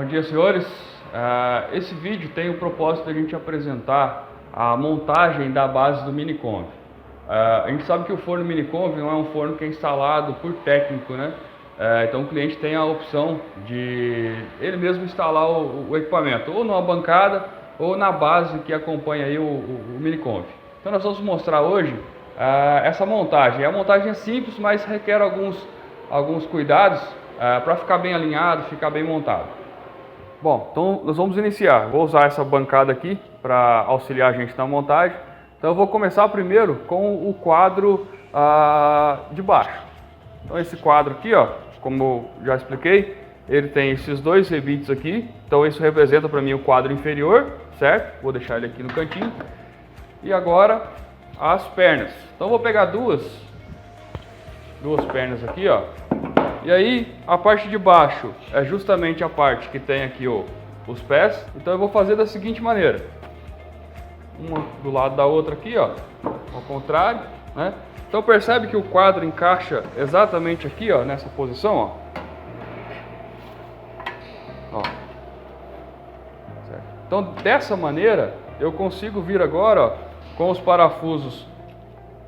dia, senhores. Esse vídeo tem o propósito de a gente apresentar a montagem da base do Miniconv. A gente sabe que o forno Miniconv não é um forno que é instalado por técnico, né? Então o cliente tem a opção de ele mesmo instalar o equipamento, ou numa bancada ou na base que acompanha aí o Miniconv. Então nós vamos mostrar hoje essa montagem. A montagem é simples, mas requer alguns cuidados para ficar bem alinhado, ficar bem montado. Bom, então nós vamos iniciar. Vou usar essa bancada aqui para auxiliar a gente na montagem. Então eu vou começar primeiro com o quadro de baixo. Então esse quadro aqui, ó, como eu já expliquei, ele tem esses dois rebites aqui. Então isso representa para mim o quadro inferior, certo? Vou deixar ele aqui no cantinho. E agora as pernas. Então eu vou pegar duas pernas aqui, ó. E aí a parte de baixo é justamente a parte que tem aqui os pés. Então eu vou fazer da seguinte maneira: uma do lado da outra aqui, ó, ao contrário, né? Então percebe que o quadro encaixa exatamente aqui, ó, nessa posição, ó. Certo. Então dessa maneira eu consigo vir agora, ó, com os parafusos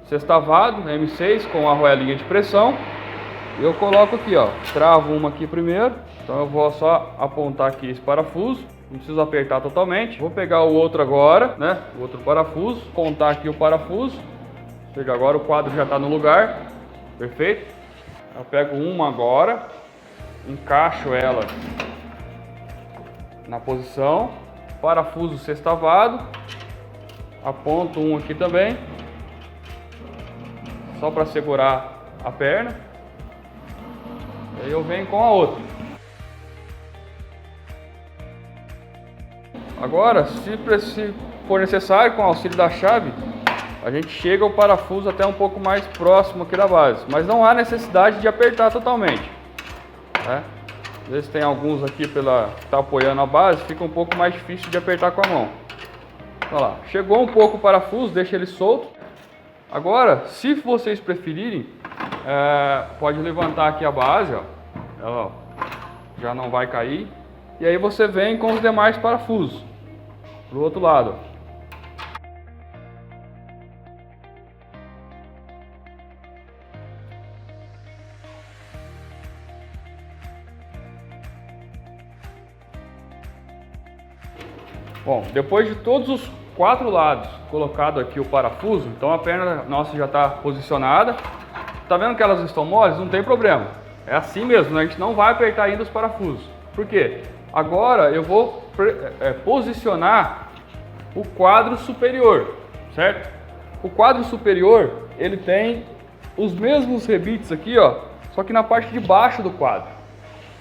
sextavado, M6 com a arruelinha de pressão. Eu coloco aqui, ó, travo uma aqui primeiro. Então eu vou só apontar aqui esse parafuso, não preciso apertar totalmente. Vou pegar o outro agora, né, o outro parafuso, apontar aqui o parafuso. Ou seja, agora o quadro já está no lugar, perfeito. Eu pego uma agora, encaixo ela na posição, parafuso sextavado, aponto um aqui também, só para segurar a perna. Aí eu venho com a outra. Agora, se for necessário, com o auxílio da chave, a gente chega o parafuso até um pouco mais próximo aqui da base. Mas não há necessidade de apertar totalmente, né? Às vezes tem alguns aqui que tá apoiando a base, fica um pouco mais difícil de apertar com a mão. Olha lá, chegou um pouco o parafuso, deixa ele solto. Agora, se vocês preferirem, pode levantar aqui a base, ó. Ela já não vai cair. E aí você vem com os demais parafusos pro outro lado. Bom, depois de todos os 4 lados colocado aqui o parafuso, então a perna nossa já está posicionada. Tá vendo que elas estão moles? Não tem problema. É assim mesmo, né? A gente não vai apertar ainda os parafusos. Por quê? Agora eu vou posicionar o quadro superior, certo? O quadro superior, ele tem os mesmos rebites aqui, ó, só que na parte de baixo do quadro.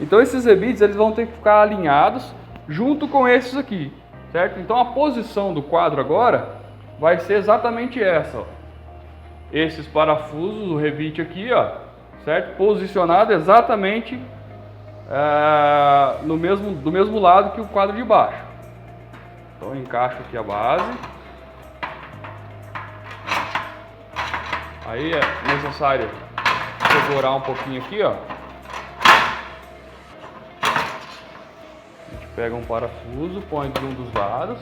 Então esses rebites, eles vão ter que ficar alinhados junto com esses aqui, certo? Então a posição do quadro agora vai ser exatamente essa, ó. Esses parafusos, o rebite aqui, ó, certo? Posicionado exatamente do mesmo lado que o quadro de baixo. Então eu encaixo aqui a base. Aí é necessário segurar um pouquinho aqui, ó. A gente pega um parafuso, põe de um dos lados.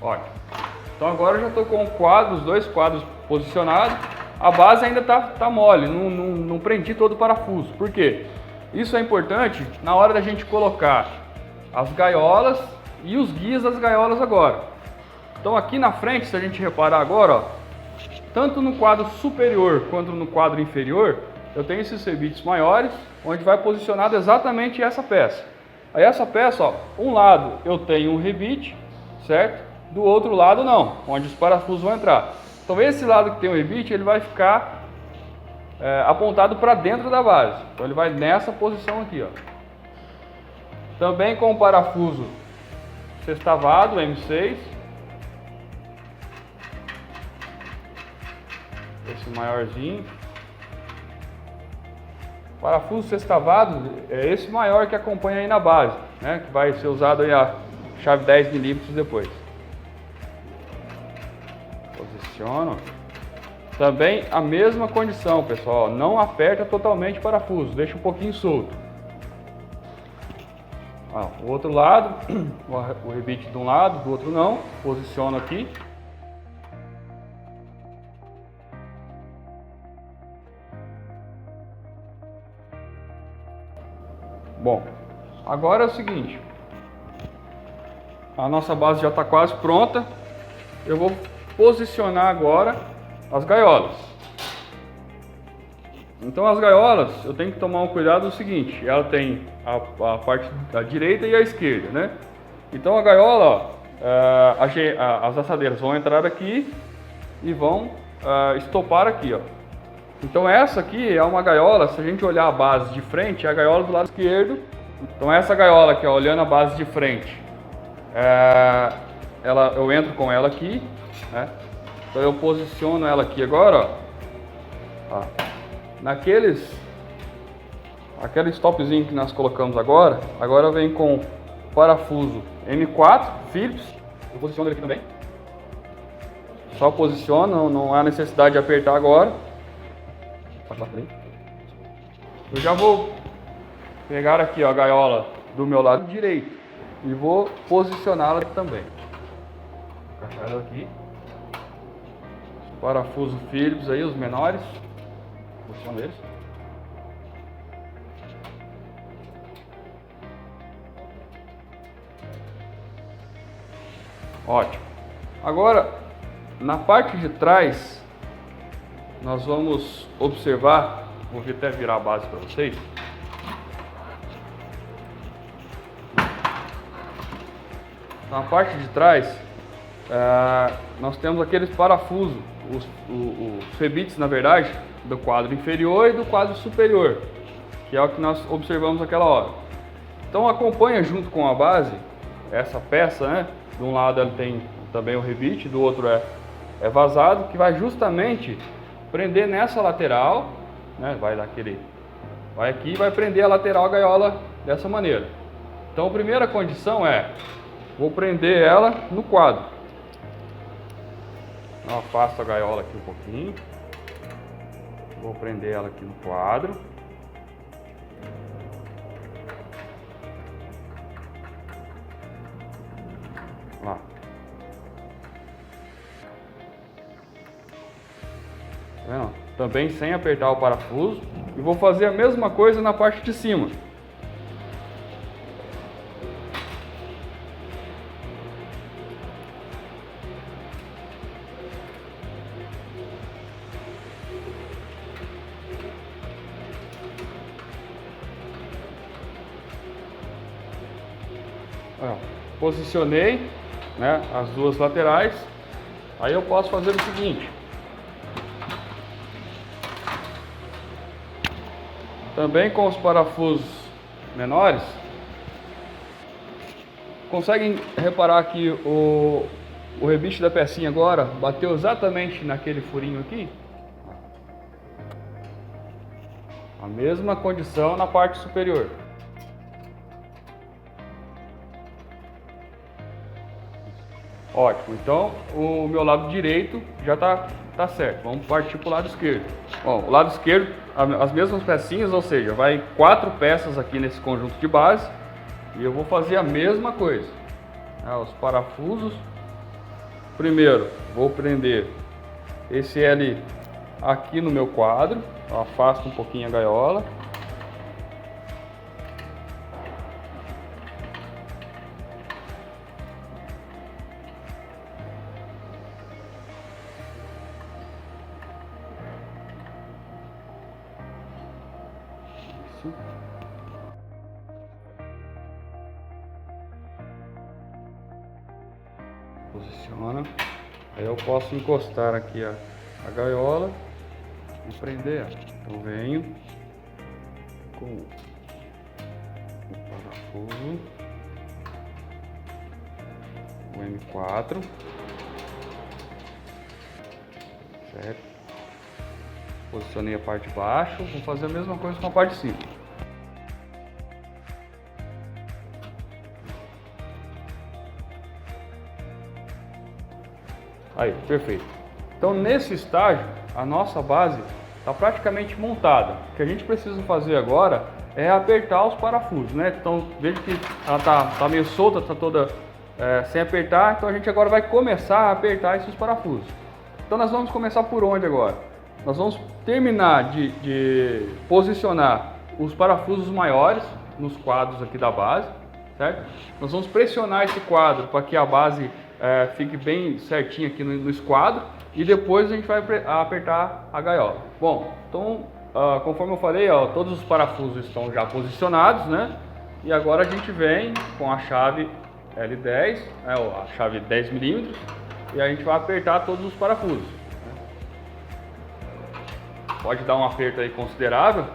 Olha, então agora eu já estou com os dois quadros posicionados. A base ainda tá mole, não prendi todo o parafuso. Por quê? Isso é importante na hora da gente colocar as gaiolas e os guias das gaiolas agora. Então aqui na frente, se a gente reparar agora, ó, tanto no quadro superior quanto no quadro inferior, eu tenho esses rebites maiores, onde vai posicionado exatamente essa peça. Aí essa peça, ó, um lado eu tenho um rebite, certo? Do outro lado não, onde os parafusos vão entrar. Então esse lado que tem o rebite, ele vai ficar apontado para dentro da base. Então ele vai nessa posição aqui, ó. Também com o parafuso sextavado, M6. Esse maiorzinho. Parafuso sextavado é esse maior que acompanha aí na base, né? Que vai ser usado aí a chave 10 mm depois. Posiciono. Também a mesma condição, pessoal, não aperta totalmente o parafuso, deixa um pouquinho solto. Ó, o outro lado, o rebite de um lado, do outro não, posiciono aqui. Bom, agora é o seguinte, a nossa base já está quase pronta, eu vou posicionar agora as gaiolas. Então as gaiolas, eu tenho que tomar um cuidado do seguinte, ela tem a parte da direita e a esquerda, né? Então a gaiola, ó, as assadeiras vão entrar aqui e vão estopar aqui, ó. Então essa aqui é uma gaiola, se a gente olhar a base de frente, é a gaiola do lado esquerdo. Então essa gaiola aqui, ó, olhando a base de frente, eu entro com ela aqui, né? Então eu posiciono ela aqui agora, ó. Aquele stopzinho que nós colocamos agora vem com parafuso M4 Phillips. Eu posiciono ele aqui também. Só posiciono, não há necessidade de apertar agora. Eu já vou pegar aqui, ó, a gaiola do meu lado direito e vou posicioná-la também. Vou encaixar ela aqui. Parafuso Phillips aí, os menores. Posiciono eles. Ótimo. Agora, na parte de trás, nós vamos observar, vou até virar a base para vocês. Na parte de trás, nós temos aqueles parafusos, os rebites, na verdade, do quadro inferior e do quadro superior, que é o que nós observamos naquela hora. Então acompanha junto com a base essa peça, né? De um lado ela tem também o rebite, do outro é vazado, que vai justamente prender nessa lateral, né? Vai aqui e vai prender a lateral gaiola dessa maneira. Então a primeira condição vou prender ela no quadro. Então, afasto a gaiola aqui um pouquinho. Vou prender ela aqui no quadro. Lá. Tá vendo? Também sem apertar o parafuso. E vou fazer a mesma coisa na parte de cima. Posicionei, né, as duas laterais. Aí eu posso fazer o seguinte: também com os parafusos menores, conseguem reparar que o rebite da pecinha agora bateu exatamente naquele furinho aqui? A mesma condição na parte superior. Ótimo, então o meu lado direito já tá certo. Vamos partir para o lado esquerdo. Bom, o lado esquerdo, as mesmas pecinhas, ou seja, vai 4 peças aqui nesse conjunto de base. E eu vou fazer a mesma coisa. Os parafusos. Primeiro, vou prender esse L aqui no meu quadro. Eu afasto um pouquinho a gaiola. Posiciona. Aí eu posso encostar aqui a gaiola e prender. Então venho com o parafuso, o M4, certo? Posicionei a parte de baixo, vou fazer a mesma coisa com a parte de cima. Aí, perfeito. Então nesse estágio, a nossa base está praticamente montada. O que a gente precisa fazer agora é apertar os parafusos, né? Então veja que ela tá meio solta, está toda sem apertar, então a gente agora vai começar a apertar esses parafusos. Então nós vamos começar por onde agora? Nós vamos terminar de posicionar os parafusos maiores nos quadros aqui da base, certo? Nós vamos pressionar esse quadro para que a base fique bem certinho aqui no esquadro e depois a gente vai apertar a gaiola. Bom, então conforme eu falei, ó, todos os parafusos estão já posicionados, né? E agora a gente vem com a chave L10, a chave 10 milímetros, e a gente vai apertar todos os parafusos, né? Pode dar um aperto aí considerável.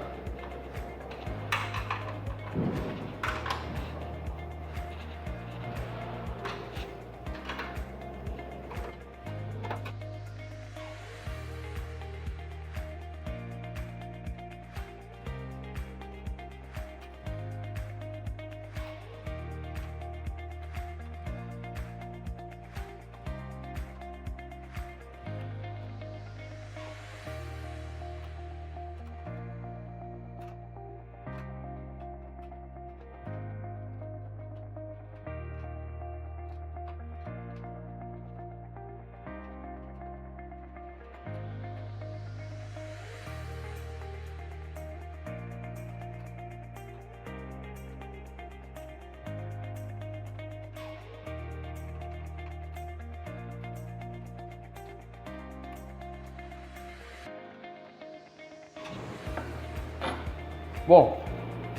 Bom,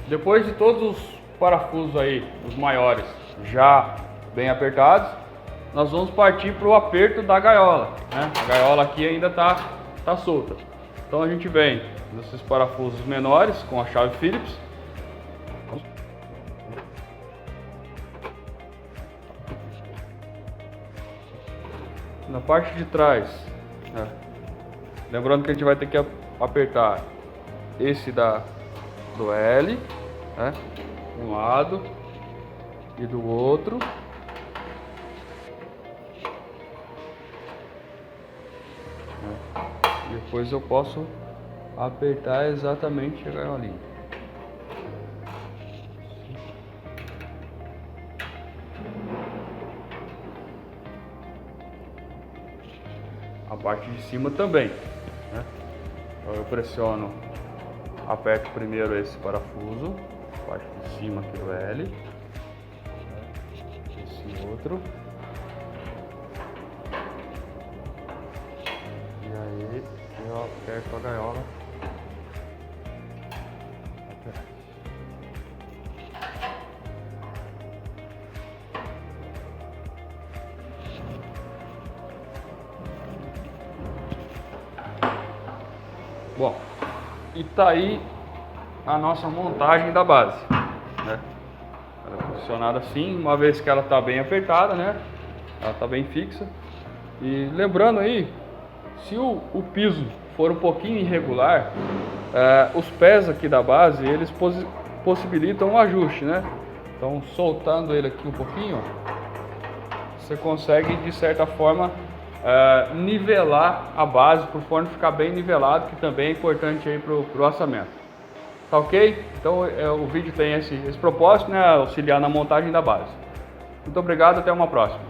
depois de todos os parafusos aí, os maiores, já bem apertados, nós vamos partir para o aperto da gaiola, né? A gaiola aqui ainda tá solta. Então a gente vem nesses parafusos menores com a chave Phillips. Na parte de trás, né? Lembrando que a gente vai ter que apertar esse do L, né? De um lado e do outro. Depois eu posso apertar exatamente a gaiolinha. A parte de cima também, né? Então eu pressiono, aperto primeiro esse parafuso, a parte de cima aqui do L, esse outro, e aí eu aperto a gaiola. Bom, e tá aí a nossa montagem da base, né? Ela é posicionada assim, uma vez que ela está bem apertada, né? Ela está bem fixa. E lembrando aí, se o piso for um pouquinho irregular, os pés aqui da base, eles possibilitam um ajuste, né? Então, soltando ele aqui um pouquinho, você consegue, de certa forma, nivelar a base para o forno ficar bem nivelado, que também é importante aí para o orçamento. Tá ok? Então o vídeo tem esse propósito, né? Auxiliar na montagem da base. Muito obrigado, até uma próxima.